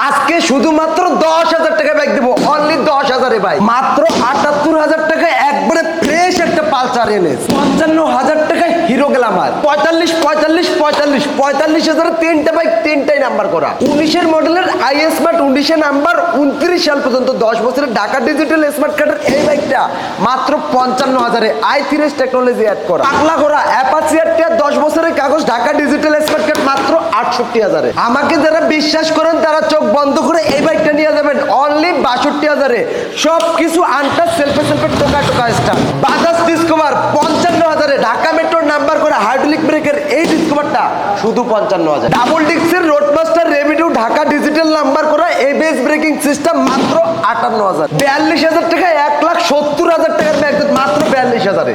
আজকে শুধুমাত্র 10,000 টাকা বাইক দেবো, অনলি 10,000 ভাই। মাত্র 78,000 টাকায় একবারে ফ্রেশ একটা পালসার এনএস। 55,000 টাকায় হিরো গ্ল্যামার। 45,000 তিনটা বাইক, তিনটাই নাম্বার করা। 19-এর মডেলের আইএস বাট 19-এ নাম্বার, 29 সাল পর্যন্ত 10 বছরের ঢাকা ডিজিটাল স্মার্ট কার্ডের এই বাইকটা মাত্র 55,000-এ i3s টেকনোলজি অ্যাড করা। পাগলা করা অ্যাপাচি আরটিআর 10 বছরের কাগজ, ঢাকা ডিজিটাল স্মার্ট কার্ড মাত্র 68,000-এ। আমাকে যারা বিশ্বাস করেন তারা চোখ বন্ধ করে এই বাইকটা নিয়ে যাবেন অনলি 62,000-এ। সব কিছু আনটাচ সেলফে টোকা স্টার। বাজাজ ডিসকভার 55,000-এ, ঢাকা মেট্রোর নাম্বার করে হাইড্রোলিক ব্রেকের এই ডিসকভারটা শুধু 55,000। ডাবল ডিস্কের রোডমাস্টার রেভিডিউ ঢাকা ডিজিটাল নাম্বার করা এবিএস ব্রেকিং সিস্টেম মাত্র 58,000। 42,000 টাকায় 1,70,000 টাকার ব্যাগ মাত্র 42,000-এ।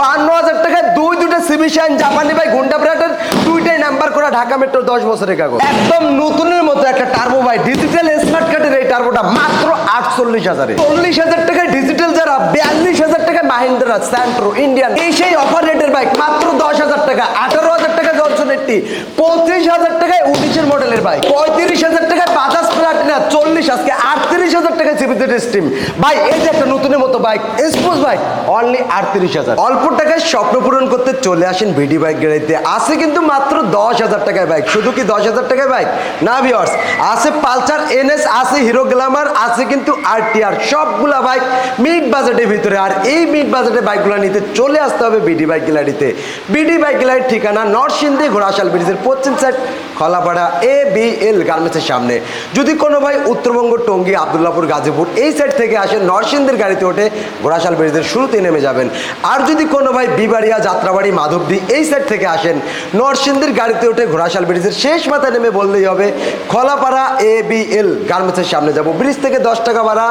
52,000 টাকায় দুইটা সিবি শাইন জাপানি বাইক হুন্ডা ব্র্যান্ডের, দুইটাই নাম্বার করা ঢাকা মেট্রো 10 বছরের কাগজ। একদম নতুনের মতো একটা টার্বো বাইক ডিজিটাল স্মার্ট কার্ডের এই টার্বোটা মাত্র 48,000-এ। 40,000 টাকায় ডিজিটাল যারা, 42,000 টাকায় মাহিন্দ্রা স্যান্ট্রো ইন্ডিয়ান, এই সেই অফার রেটের বাইক মাত্র 10,000 টাকা। 18,000 টাকা জনসন 80, 35,000 টাকায় 19-এর মডেলের বাইক, 35,000 টাকায় বাজাজ প্লাটিনা 40, আজকে 38,000 টাকায় সিবিজেড স্টিম। ভাই এই যে একটা নতুনের মতো বাইক এক্সপোজ বাইক অনলি 38,000। অল্প টাকায় স্বপ্ন পূরণ করতে চলে আসেন ভিডি বাইক গ্যালারিতে। আছে কিন্তু মাত্র 10,000 টাকায় বাইক। শুধু কি 10,000 টাকায় বাইক না ভিউয়ার্স, আছে পালসার এনএস, আছে হিরো গ্ল্যামার, আছে কিন্তু আরটিআর, সবগুলা বাইক মিড বাজেটের ভিতরে। আর এই মিড বাজেটের বাইকগুলো নিতে চলে আসতে হবে বিডি বাইক গ্যালারিতে। বিডি বাইক গ্যালারির ঠিকানা নরসিংদী ঘোড়াশাল ব্রিজের পশ্চিম সাইড খলাপাড়া ABL গার্মেন্টসের সামনে। যদি কোনো ভাই উত্তরবঙ্গ টঙ্গী আবদুল্লাপুর গাজীপুর এই সাইড থেকে আসেন, নরসিংদীর গাড়িতে ওঠে ঘোড়াশাল ব্রিজের শুরুতে নেমে যাবেন। আর যদি কোনো ভাই বিবাড়িয়া যাত্রাবাড়ি মাধবদী এই সাইড থেকে আসেন, নরসিংদীর গাড়িতে ওঠে ঘোড়াশাল ব্রিজের শেষ মাথায় নেমে বললেই হবে খলাপাড়া ABL গার্মেন্টসের সামনে যাব। ব্রিজ থেকে 10 টাকা ভাড়া।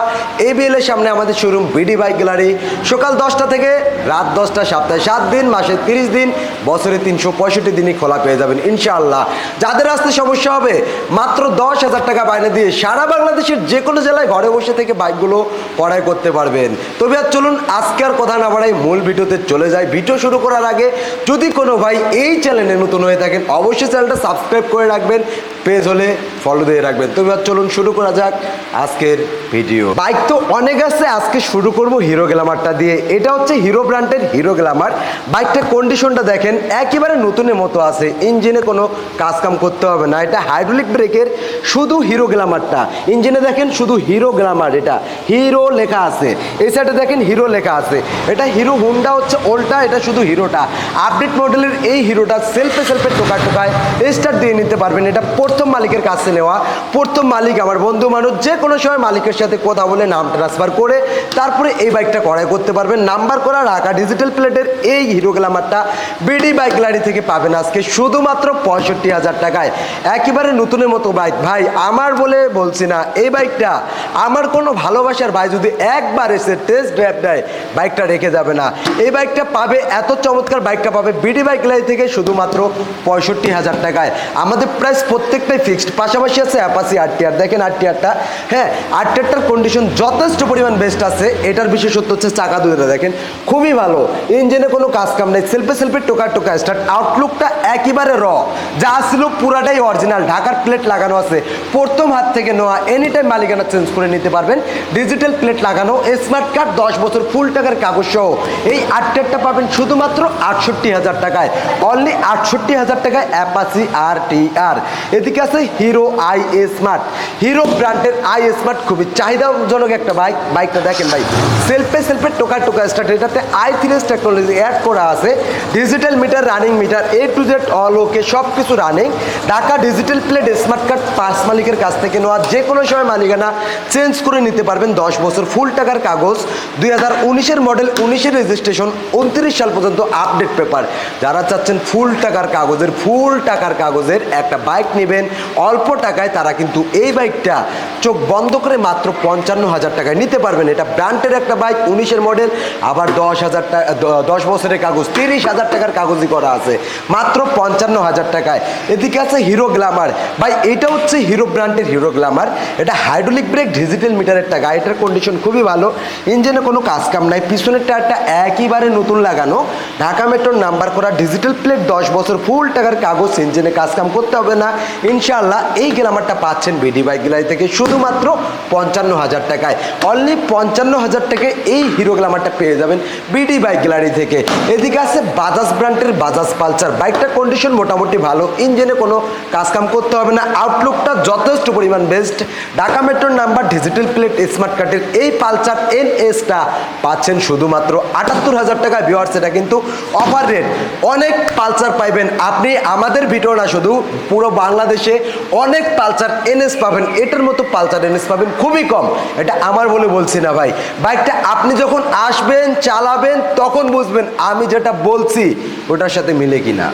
ABL এর সামনে আমাদের শোরুম বিডি বাইক গ্যালারি। সকাল 10টা থেকে রাত 10টা, সপ্তাহে 7 দিন, মাসে 30 দিন, বছরে 365 দিনই খোলা পেয়ে যাবেন ইনশাআল্লাহ। যাদের আসতে সমস্যা হবে মাত্র 10,000 টাকা বাইরে দিয়ে সারা বাংলাদেশের যে কোনো জেলায় ঘরে বসে থেকে বাইকগুলো ক্রয় করতে পারবেন। তবে আর চলুন আজকে আর কথা না বাড়াই মূল ভিডিওতে চলে যাই। ভিডিও শুরু করার আগে যদি কোনো ভাই এই চ্যানেলে নতুন হয়ে থাকেন অবশ্যই চ্যানেলটা সাবস্ক্রাইব করে রাখবেন, পেজ হলে ফলো দিয়ে রাখবেন। তবে আর চলুন শুরু করা যাক আজকের ভিডিও। বাইক তো অনেক আছে, আজকে শুরু করব হিরো গ্ল্যামারটা দিয়ে। এটা হচ্ছে হিরো ব্র্যান্ডের হিরো গ্ল্যামার। বাইকটার কন্ডিশনটা দেখেন একেবারে নতুনের মতো আছে, ইঞ্জিনে কোনো কাজকাম করতে হবে না। এটা হাইড্রোলিক ব্রেকের শুধু হিরো গ্ল্যামারটা। ইঞ্জিনে দেখেন শুধু হিরো গ্ল্যামার, এটা হিরো লেখা আছে। এই সাইডে দেখেন হিরো লেখা আছে। এটা হিরো হুন্ডা হচ্ছে ওল্টা, এটা শুধু হিরোটা। আপডেট মডেলের এই হিরোটা সেলফে টোকায় স্টার্ট দিয়ে নিতে পারবেন। এটা প্রথম মালিকের কাছে নেওয়া। প্রথম মালিক আমার বন্ধু মানুষ, যে কোনো সময় মালিকের সাথে কথা বলে নাম ট্রান্সফার করে তারপরে এই বাইকটা ক্রয় করতে পারবেন। নাম্বার করা ঢাকা ডিজিটাল প্লেটের এই হিরো গ্ল্যামারটা বিডি বাইক গ্যালারি থেকে পাবেন আজকে শুধুমাত্র 65,000 টাকায়। একেবারে নতুনের মতো বাইক। ভাই আমার বলে বলছি না, এই বাইকটা আমার কোনো ভালোবাসার ভাই যদি একবার এসে টেস্ট ড্রাইভ দেয় বাইকটা রেখে যাবে না। এই বাইকটা পাবে, এত চমৎকার বাইকটা পাবে বিডি বাইক গ্যালারি থেকে শুধুমাত্র 65,000 টাকায়। আমাদের প্রাইস প্রত্যেকটাই ফিক্সড। পাশাপাশি আছে অ্যাপাচি আরটিআর। দেখেন আরটিআরটা, হ্যাঁ আরটিআরটার কন্ডিশন যথেষ্ট পরিমাণ বেস্ট আছে। এটার বিশেষত্ব হচ্ছে চাকা দুটো দেখেন খুবই ভালো, ইঞ্জিনে কোনো কাজ কাম নেই, সেলফে টোকা স্টার্ট। আউটলুকটা একেবারে যা ছিল পুরাটাই অরিজিনাল। ঢাকার প্লেট লাগানো আছে, প্রথম হাত থেকে নেওয়া, এনি টাইম মালিকানা চেঞ্জ করে নিতে পারবেন। ডিজিটাল প্লেট লাগানো, স্মার্ট কার্ড, 10 বছর ফুল টাকার কাগজ সহ এই আরটিআরটা পাবেন শুধুমাত্র 68,000 টাকায়। অনলি 68,000 টাকায় অ্যাপাচি আরটিআর। এদিকে আছে হিরো আই স্মার্ট, হিরো ব্র্যান্ডের আই স্মার্ট, খুবই চাহিদাজনক একটা বাইক। বাইকটা দেখেন ভাই সেলফে টোকা স্টার্ট। এটাতে i3s টেকনোলজি অ্যাড করা আছে। Digital meter, running metre, A to Z all ওকে, সব কিছু running. Dhaka digital plate smart card, 5 মালিকের কাছ থেকে নেওয়া, যে কোনো সময় মালিকানা চেঞ্জ করে নিতে পারবেন। 10 বছর ফুল টাকার কাগজ, 2019-এর মডেল, 19-এর রেজিস্ট্রেশন, 29 সাল পর্যন্ত আপডেট পেপার। যারা চাচ্ছেন ফুল টাকার কাগজের একটা বাইক নেবেন অল্প টাকায়, তারা কিন্তু এই বাইকটা চোখ বন্ধ করে মাত্র 55,000 টাকায় নিতে পারবেন। এটা ব্র্যান্ডের একটা বাইক, 19-এর মডেল, আবার 10 বছরের কাগজ, 30,000 টাকার কাগজই করা আছে মাত্র 55,000 টাকায়। এদিকে আছে হিরো গ্ল্যামার। ভাই এটা হচ্ছে হিরো ব্র্যান্ডের হিরো গ্ল্যামার। এটা হাইড্রোলিক ব্রেক, ডিজিটাল মিটারের টাকা। এটার কন্ডিশন খুবই ভালো, ইঞ্জিনে কোনো কাজ কাম নাই, পিছনের টায়ারটা একেবারে নতুন লাগানো, ঢাকা মেট্রোর নাম্বার করা, ডিজিটাল প্লেট, 10 বছর ফুল টাকার কাগজ, ইঞ্জিনে কাজ কাম করতে হবে না। ইনশাআল্লাহ এই গ্ল্যামারটা পাচ্ছেন বিডি বাইক গ্যালারি থেকে শুধুমাত্র 55,000 টাকায়। অনলি 55,000 টাকায় এই হিরো গ্ল্যামারটা পেয়ে যাবেন বিডি বাইক গ্যালারি থেকে। এদিকে আছে বাজাজ ব্র্যান্ডের বাজাজ পালসার, বাইকটার কন্ডিশন মোটামুটি ভালো, ইঞ্জিনে কোনো কাজকাম করতে হবে না, আউটলুকটা যথেষ্ট পরিমাণ বেস্ট। ঢাকা মেট্রোর নাম্বার, ডিজিটাল প্লেট, স্মার্ট কার্ডের এই পালসার NS-টা পাচ্ছেন শুধুমাত্র 78,000 টাকায়। ভিউয়ার্স, এটা কিন্তু অফার রেট। অনেক পালসার পাইবেন আপনি, আমাদের ভিডিও না শুধু, পুরো বাংলাদেশে অনেক পালসার NS পাবেন, এটার মতো পালসার NS পাবেন খুবই কম। এটা আমার বলে বলছি না ভাই, বাইকটা আপনি যখন আসবেন চালাবেন তখন বুঝবেন আমি যেটা বলছি ওটার সাথে মিলে কিনা।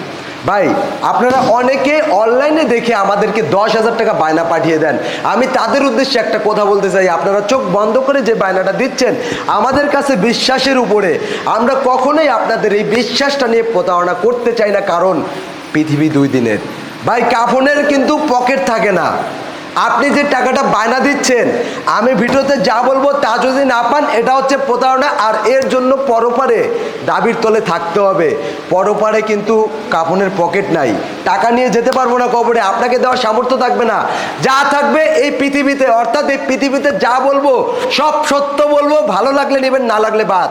ভাই আপনারা অনেকে অনলাইনে দেখে আমাদেরকে 10,000 টাকা বায়না পাঠিয়ে দেন, আমি তাদের উদ্দেশ্যে একটা কথা বলতে চাই, আপনারা চোখ বন্ধ করে যে বায়নাটা দিচ্ছেন আমাদের কাছে বিশ্বাসের উপরে, আমরা কখনোই আপনাদের এই বিশ্বাসটা নিয়ে প্রতারণা করতে চাই না, কারণ পৃথিবী 2 দিনের। ভাই কাফনের কিন্তু পকেট থাকে না, আপনি যে টাকাটা বায়না দিচ্ছেন আমি ভিডিওতে যা বলবো তা যদি না পান এটা হচ্ছে প্রতারণা। আর এর জন্য পরপারে দাবির তলে থাকতে হবে, পরপারে কিন্তু কাফনের পকেট নাই, টাকা নিয়ে যেতে পারবো না কবরে, আপনাকে দেওয়ার সামর্থ্য থাকবে না। যা থাকবে এই পৃথিবীতে, অর্থাৎ এই পৃথিবীতে যা বলবো সব সত্য বলবো, ভালো লাগলে নেবেন, না লাগলে বাদ।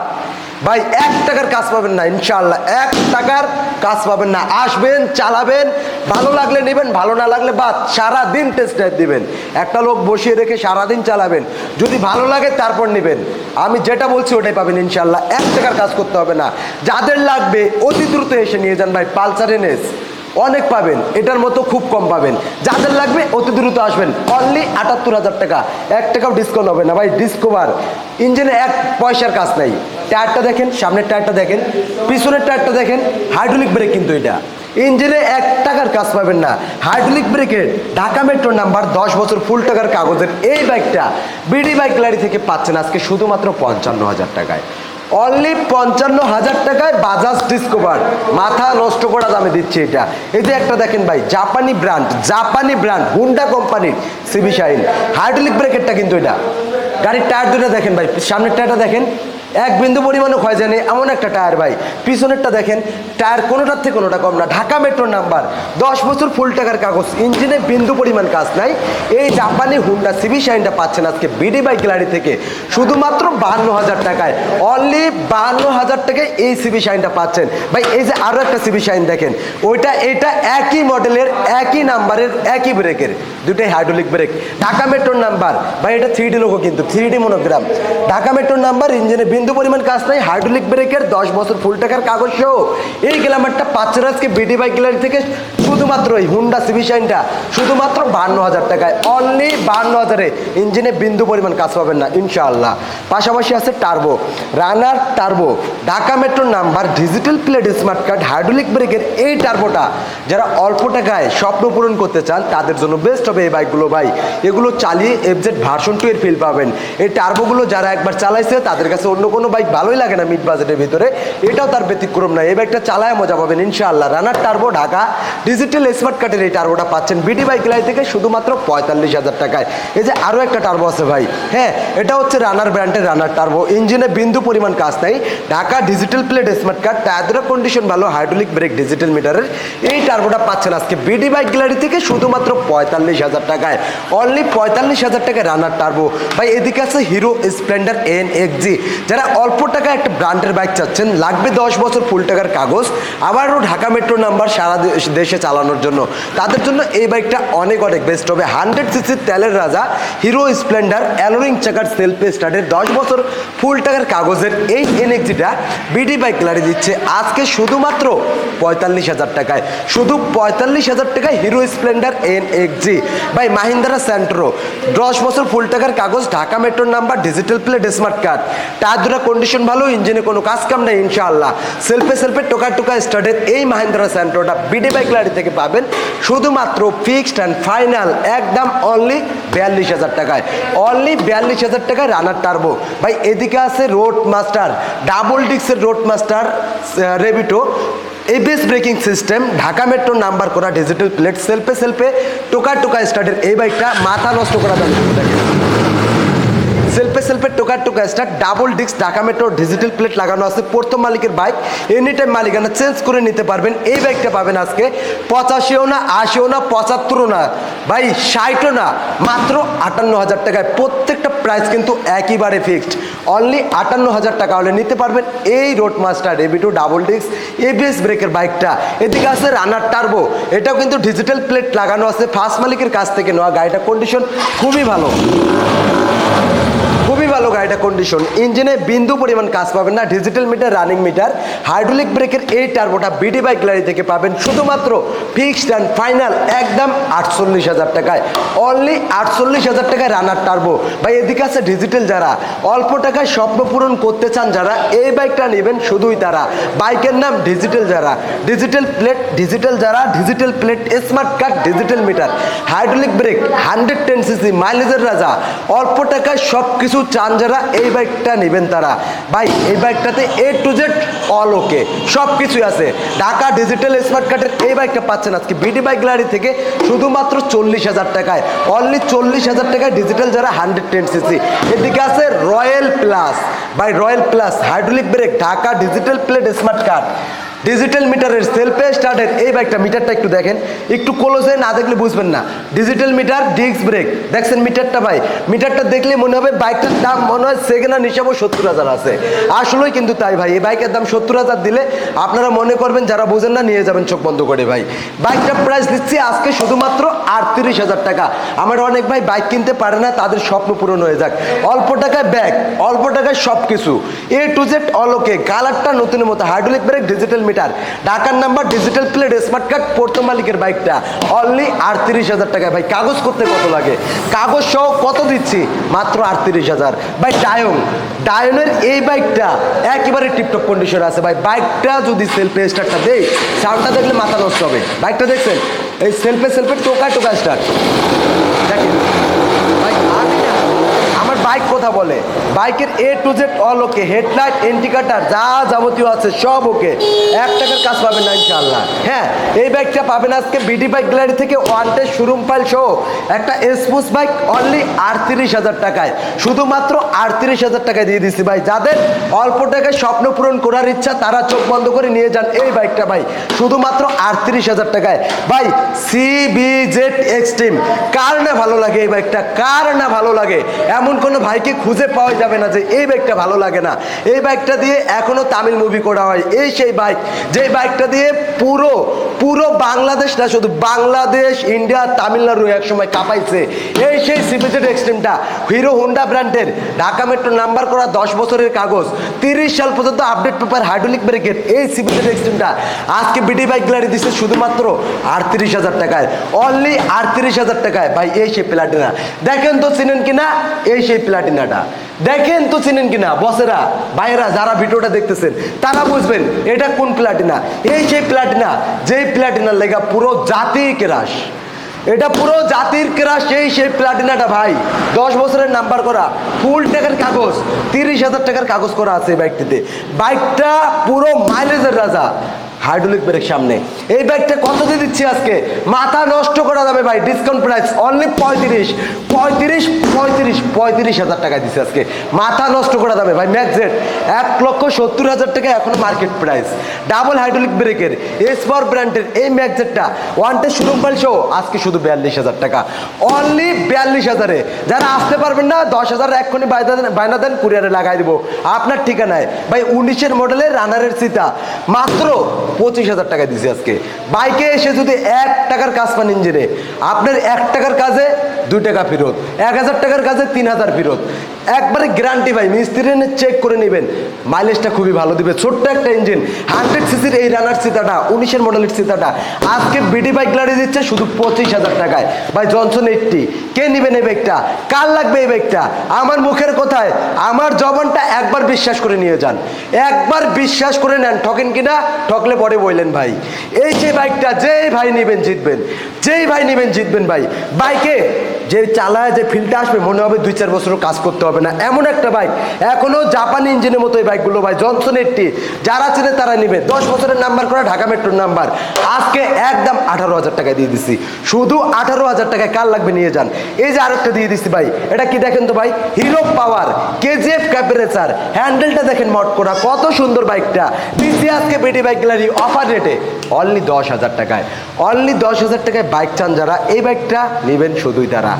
ভাই 1 টাকার কাজ পাবেন না ইনশাআল্লাহ, 1 টাকার কাজ পাবেন না। আসবেন চালাবেন, ভালো লাগলে নেবেন, ভালো না লাগলে বাদ। সারাদিন টেস্ট ড্রাইভ দিবেন, একটা লোক বসিয়ে রেখে সারাদিন চালাবেন, যদি ভালো লাগে তারপর নেবেন। আমি যেটা বলছি ওটাই পাবেন ইনশাআল্লাহ, 1 টাকার কাজ করতে হবে না। যাদের লাগবে অতি দ্রুত এসে নিয়ে যান ভাই, পালসার NS অনেক পাবেন, এটার মতো খুব কম পাবেন। যাদের লাগবে অতি দ্রুত আসবেন। অনলি 78,000 টাকা, 1 টাকাও ডিসকাউন্ট হবে না ভাই। ডিসকভার ইঞ্জিনে 1 পয়সার কাজ নাই। টায়ারটা দেখেন, সামনের টায়ারটা দেখেন, পিছনের টায়ারটা দেখেন, হাইড্রোলিক ব্রেক কিন্তু এটা, ইঞ্জিনে 1 টাকার কাজ পাবেন না। হাইড্রোলিক ব্রেকের ঢাকা মেট্রো নাম্বার, 10 বছর ফুল টাকার কাগজের এই বাইকটা বিডি বাইক গ্যালারি থেকে পাচ্ছেন আজকে শুধুমাত্র 55,000 টাকায়। অনলি 55,000 টাকায় বাজাজ ডিসকভার, মাথা নষ্ট করা দামে দিচ্ছে এটা। এই যে একটা দেখেন ভাই, জাপানি ব্র্যান্ড হুন্ডা কোম্পানির সিবি শাইন, হাইড্রোলিক ব্রেকেরটা কিন্তু এটা। গাড়ির টায়ার দুটো দেখেন ভাই, সামনের টায়ারটা দেখেন, 1 বিন্দু পরিমাণও ক্ষয় জানে এমন একটা টায়ার ভাই। পিছনেরটা দেখেন, টায়ার কোনোটার থেকে কোনোটা কম না। ঢাকা মেট্রোর নাম্বার, 10 বছর ফুল টাকার কাগজ, ইঞ্জিনে বিন্দু পরিমাণ কাজ নাই। এই জাপানি হুন্ডা সিবি শাইনটা পাচ্ছেন আজকে বিডি বাইক গ্যালারি থেকে শুধুমাত্র 52,000 টাকায়। অনলি 52,000 টাকায় এই সিবি শাইনটা পাচ্ছেন ভাই। এই যে আরও একটা সিবি শাইন দেখেন, ওইটা এটা একই মডেলের, একই নাম্বারের, একই ব্রেকের, দুটোই হাইড্রোলিক ব্রেক। ঢাকা মেট্রোর নাম্বার ভাই, এটা 3D লোগো কিন্তু 3D মনোগ্রাম। ঢাকা মেট্রোর নাম্বার, ইঞ্জিনে বিন্দু পরিমাণ কাজ নাই, হাইড্রোলিক ব্রেকের, 10 বছর ফুল টাকার কাগজ সহ এই গ্ল্যামারটা পাচ্ছেন আজকে বিডি বাইক গ্যালারি থেকে শুধুমাত্র এই হুন্ডা সিবি শাইনটা শুধুমাত্র 52,000 টাকায়। অনলি 52,000-এ ইঞ্জিনে বিন্দু পরিমাণ কাজ পাবেন না ইনশাআল্লাহ। পাশাপাশি আছে টার্বো, রানার টার্বো, ঢাকা মেট্রোর number, digital plate, smart card, hydraulic ব্রেকের এই টার্বোটা যারা অল্প টাকায় স্বপ্ন পূরণ করতে চান তাদের জন্য বেস্ট হবে এই বাইকগুলো ভাই। এগুলো চালিয়ে FZ ভার্সন 2 এর ফিল পাবেন। এই টার্বোগুলো যারা একবার চালাইছে তাদের কাছে অন্য কোনো বাইক ভালোই লাগে না মিড বাজেটের ভিতরে, এটাও তার ব্যতিক্রম না। এই বাইকটা চালায় মজা পাবেন ইনশাআল্লাহ। রানার টার্বো, ঢাকা ডিজিটাল স্মার্ট কার্ডের এই টার্বোটা পাচ্ছেন বিডি বাইক গ্যালারি থেকে শুধুমাত্র 45,000 টাকায়। এই যে আরও একটা টার্বো আছে ভাই, হ্যাঁ এটা হচ্ছে রানার ব্র্যান্ডের রানার টার্বো, ইঞ্জিনে বিন্দু পরিমাণ কাজ নাই, Dhaka digital plate, smart card, টায়ারের কন্ডিশন ভালো, হাইড্রোলিক ব্রেক, ডিজিটাল মিটারের এই টার্বোটা পাচ্ছেন আজকে বিডি বাইক গ্যালারি থেকে শুধুমাত্র 45,000 টাকায়। অনলি 45,000 টাকায় রানার টার্বো ভাই। এদিকে আছে হিরো স্প্লেন্ডার NXG, যারা অল্প টাকায় একটা ব্র্যান্ডের বাইক চাচ্ছেন, লাগবে 10 বছর ফুল টাকার কাগজ, আবারও ঢাকা মেট্রো নাম্বার, সারা দেশে চালানোর জন্য, তাদের জন্য এই বাইকটা অনেক বেস্ট হবে। 100cc তেলের রাজা হিরো স্প্লেন্ডার, অ্যালোরিং চাকার, সেলফ স্টার্টের, 10 বছর ফুল টাকার কাগজের এই NXGটা বিডি বাইক গ্যালারি দিচ্ছে আজকে শুধুমাত্র 45,000 টাকায়। শুধু 45,000 টাকায় হিরো স্প্লেন্ডার NXG ভাই। মাহিন্দ্রা স্যান্ট্রো, 10 বছর ফুল টাকার কাগজ, ঢাকা মেট্রোর number, digital plate, smart card, tyre দুটো কন্ডিশন ভালো, ইঞ্জিনে কোনো কাজ কাম নেই ইনশাআল্লাহ। সেলফে টোকা স্টার্টের এই মাহিন্দ্রা স্যান্ট্রোটা বিডি বাইক গ্যালারি থেকে পাবেন শুধুমাত্র ফিক্সড অ্যান্ড ফাইনাল একদম অনলি 42,000 টাকায়। অনলি 42,000 টাকায় রানার টার্বো ভাই। এদিকে আছে রোড মাস্টার, ডাবল ডিক্সের রোড মাস্টার রেবিটো, ABS braking system, Dhaka metro number করা, ডিজিটাল প্লেট, সেলফে টোকা স্টার্টের এই বাইকটা মাথা নষ্ট করা দাম দেখেন। সেলফে সেলফে টোকা টোকা start, double disc, Dhaka metro digital plate লাগানো আছে। প্রথম মালিকের বাইক, এনি টাইম মালিকানা চেঞ্জ করে নিতে পারবেন। এই বাইকটা পাবেন আজকে 85ও না, 80ও না, 75ও না ভাই, 60ও না, মাত্র 58,000 টাকায়। প্রত্যেকটা প্রাইস কিন্তু একইবারে ফিক্সড, অনলি 58,000 টাকা হলে নিতে পারবেন এই রোড মাস্টার এবিটু ডাবল ডিস্ক এবিএস ব্রেকের বাইকটা। এদিকে আছে রানার টার্বো, এটাও কিন্তু ডিজিটাল প্লেট লাগানো আছে। ফার্স্ট মালিকের কাছ থেকে নেওয়া, গাড়িটা কন্ডিশন খুবই ভালো, খুবই ভালো গাড়িটা কন্ডিশন। ইঞ্জিনে বিন্দু পরিমাণ কাজ পাবেন না। Digital meter, running metre, hydraulic ব্রেকের এই টার্বোটা বিডি বাইক গ্যালারি থেকে পাবেন শুধুমাত্র ফিক্সড অ্যান্ড ফাইনাল একদম 48,000 টাকায়, অনলি 48,000 টাকায় রানার টার্বো ভাই। এদিকে আছে ডিজিটাল, যারা অল্প টাকায় স্বপ্ন পূরণ করতে চান, যারা এই বাইকটা নেবেন শুধুই তারা। বাইকের নাম ডিজিটাল, যারা ডিজিটাল প্লেট, ডিজিটাল যারা digital plate, smart card, digital meter, hydraulic brake, 110 CC, মাইলেজের রাজা, অল্প টাকায় সব কিছু চান যারা, এই বাইকটা নেবেন তারা। ভাই এই বাইকটাতে এ টু জেড অল ওকে, সব কিছুই আছে। ঢাকা ডিজিটাল স্মার্ট কার্ডের এই বাইকটা পাচ্ছেন আজকে বিডি বাইক গ্যালারি থেকে শুধুমাত্র 40,000 টাকায়, অনলি 40,000 টাকায় ডিজিটাল যারা 110 সিসি। এদিকে আছে রয়্যাল প্লাস ভাই, royal plus hydraulic break, Dhaka digital plate, smart card, digital মিটারের, সেলফে স্টার্টের এই বাইকটা। মিটারটা একটু দেখেন, একটু ক্লোজে না দেখলে বুঝবেন না। ডিজিটাল মিটার, ডিস্ক ব্রেক, দেখছেন মিটারটা ভাই, মিটারটা দেখলে মনে হবে বাইকটার দাম মনে হয় সেকেন্ড হ্যান্ড হিসাবেও 70,000 আছে। আসলেই কিন্তু তাই ভাই, এই বাইকের দাম 70,000 দিলে আপনারা মনে করবেন যারা বোঝেন না নিয়ে যাবেন চোখ বন্ধ করে ভাই। বাইকটার প্রাইস দিচ্ছি আজকে শুধুমাত্র 38,000 টাকা। আমার অনেক ভাই বাইক কিনতে পারে না, তাদের স্বপ্ন পূরণ হয়ে যাক। অল্প টাকায় ব্যাগ, অল্প টাকায় সব কিছু, এ টু জেড অল ওকে। কালারটা নতুনের মতো, হাইড্রোলিক ব্রেক, ডিজিটাল মিটার, ঢাকার number, digital plate, smart card, প্রথম মালিকের বাইকটা অনলি 38,000 টাকায়। ভাই কাগজ করতে কত লাগে, কাগজ সহ কত দিচ্ছি, মাত্র 38,000 ভাই। ডায়নের এই বাইকটা একেবারে টিপটপ কন্ডিশন আছে ভাই। বাইকটা যদি সেলফে স্টার্টটা দেই, সাউন্ডটা দেখলে মাথা নষ্ট হবে। বাইকটা দেখছেন, এই সেলফে সেলফে টোকা টোকা স্টার্ট দেখেন ভাই। আমার বাইক কথা বলে, বাইকের A to Z all okay, headlight, indicator যা যাবতীয় আছে সব ওকে, 1 টাকার কাজ পাবেন না ইনশাআল্লাহ। হ্যাঁ এই বাইকটা পাবেন আজকে বিডি বাইক গ্যালারি থেকে ওয়ান্টেড শোরুম ফাইল সহ একটা স্পোর্টস বাইক অনলি 38,000 টাকায়, শুধুমাত্র 38,000 টাকায় দিয়ে দিচ্ছি ভাই। যাদের অল্প টাকায় স্বপ্ন পূরণ করার ইচ্ছা তারা চোখ বন্ধ করে নিয়ে যান এই বাইকটা ভাই, শুধুমাত্র 38,000 টাকায় ভাই। CBZ এক্সট্রিম, কার না ভালো লাগে এই বাইকটা, কার না ভালো লাগে? এমন কোনো ভাইকে খুঁজে পাওয়া যাবে না যে এই বাইকটা ভালো লাগে না। এই বাইকটা দিয়ে এখনো তামিল মুভি করা হয়। এই সেই বাইক, যে বাইকটা দিয়ে পুরো পুরো বাংলাদেশ না, শুধু বাংলাদেশ, ইন্ডিয়া, তামিলনাড়ু একসময় কাঁপাইছে। এই সেই CBZ এক্সট্রিমটা, হিরো হোন্ডা ব্র্যান্ডের, ঢাকা মেট্রো নাম্বার করা, 10 বছরের কাগজ, 30 সাল পর্যন্ত আপডেট পেপার, হাইড্রোলিক ব্রেকের এই CBZ এক্সট্রিমটা আজকে বিডি বাইক গ্যালারি দিচ্ছে শুধুমাত্র 38,000 টাকায়, অনলি 38,000 টাকায় ভাই। এই সেই প্লাটিনা দেখেন তো চিনেন কিনা, এই সেই প্লাটিনাটা দেখেন তো চিনেন কিনা বসেরা, ভাইয়েরা যারা ভিডিওটা দেখতেছেন তারা বুঝবেন এটা কোন প্লাটিনা। এই সেই প্লাটিনা, যেই প্লাটিনার লেগা পুরো জাতি ক্রাশ, এটা পুরো জাতির ক্রাশ। সেই প্লাটিনাটা ভাই 10 বছরের নাম্বার করা, ফুল টাকার কাগজ, 30,000 টাকার কাগজ করা আছে এই বাইকটিতে। বাইকটা পুরো মাইলেজের রাজা, হাইড্রোলিক ব্রেক সামনে। এই বাইকটা কত দিয়ে দিচ্ছি আজকে, মাথা নষ্ট করা যাবে ভাই। ডিসকাউন্ট প্রাইস অনলি 35,000 টাকায় দিচ্ছে আজকে, মাথা নষ্ট করা যাবে ভাই। ম্যাকজেট 1,70,000 টাকা এখনো মার্কেট প্রাইস। ডাবল হাইড্রোলিক ব্রেকের এসপাওয়ার ব্র্যান্ডের এই ম্যাকজেটটা ওয়ান্টেড শোরুম ফাইল সহ আজকে শুধু 42,000 টাকা, অনলি 42,000-এ। যারা আসতে পারবেন না 10,000 এক্ষুনি বায়না দেন, কুরিয়ারে লাগাই দিব আপনার ঠিকানায় ভাই। 19-এর মডেলের রানারের চিতা মাত্র 25,000 টাকা দিছি আজকে। বাইকে এসে যদি 1 টাকার কাজ পান ইঞ্জিনে, আপনার 1 টাকার কাজে 2 টাকা ফেরত, 1,000 টাকার কাজে 3,000 ফেরত, একবারে গ্যারান্টি ভাই। মিস্ত্রি চেক করে নেবেন, মাইলেজটা খুবই ভালো দিবে। ছোট্ট একটা ইঞ্জিন, 100 সিসির এই রানার চিতাটা, 19-এর মডেলের চিতাটা আজকে বিডি বাইক গ্যালারি দিচ্ছে শুধু 25,000 টাকায় ভাই। জনসন 80, কে নেবেন এই বাইকটা, কার লাগবে এই বাইকটা? আমার মুখের কথায় আমার জবানটা একবার বিশ্বাস করে নিয়ে যান, একবার বিশ্বাস করে নেন। ঠকেন কিনা, ঠকলে পরে বললেন ভাই। এই যে বাইকটা যেই ভাই নেবেন জিতবেন, যেই ভাই নেবেন জিতবেন ভাই। বাইকে যে চালায় যে ফিলটা আসবে মনে হবে 2-4 বছরও কাজ করতে হবে না, এমন একটা বাইক। এখনো জাপানি ইঞ্জিনের মতো এই বাইকগুলো ভাই, জনসন 80 যারা চেনে তারা নিবে। 10 বছরের নাম্বার করা, ঢাকা মেট্রোর নাম্বার। আজকে একদম 18,000 টাকা দিয়ে দিচ্ছি, শুধু 18,000 টাকায়। কার লাগবে নিয়ে যান। এই যে আরেকটা দিয়ে দিচ্ছি ভাই, এটা কি দেখেন তো ভাই, হিরো পাওয়ার কেজিএফ ক্যাপারেচার, হ্যান্ডেলটা দেখেন মট করা, কত সুন্দর বাইকটা। দিচ্ছি আজকে বিডি বাইক গ্যালারি অফার রেটে অনলি 10,000 টাকায়। অনলি 10,000 টাকায় বাইক চান যারা, এই বাইকটা নেবেন শুধুই তারা।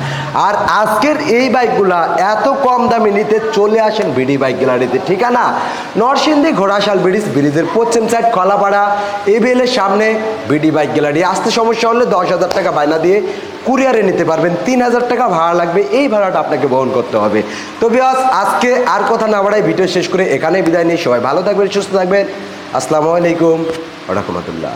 আর আজকের এই বাইকগুলা এত কম দামে নিতে চলে আসেন বিডি বাইক গ্যালারিতে। ঠিকানা নরসিংদী ঘোড়াশাল ব্রিজের পশ্চিম সাইড কলাপাড়া এবিএলের সামনে বিডি বাইক গ্যালারি। আসতে সমস্যা হলে 10,000 টাকা বায়না দিয়ে কুরিয়ারে নিতে পারবেন। 3,000 টাকা ভাড়া লাগবে, এই ভাড়াটা আপনাকে বহন করতে হবে। তো বিয়াস, আজকে আর কথা না বাড়াই ভিডিও শেষ করে এখানেই বিদায় নিই। সবাই ভালো থাকবেন, সুস্থ থাকবেন। আসসালামু আলাইকুম ওয়া রাহমাতুল্লাহ।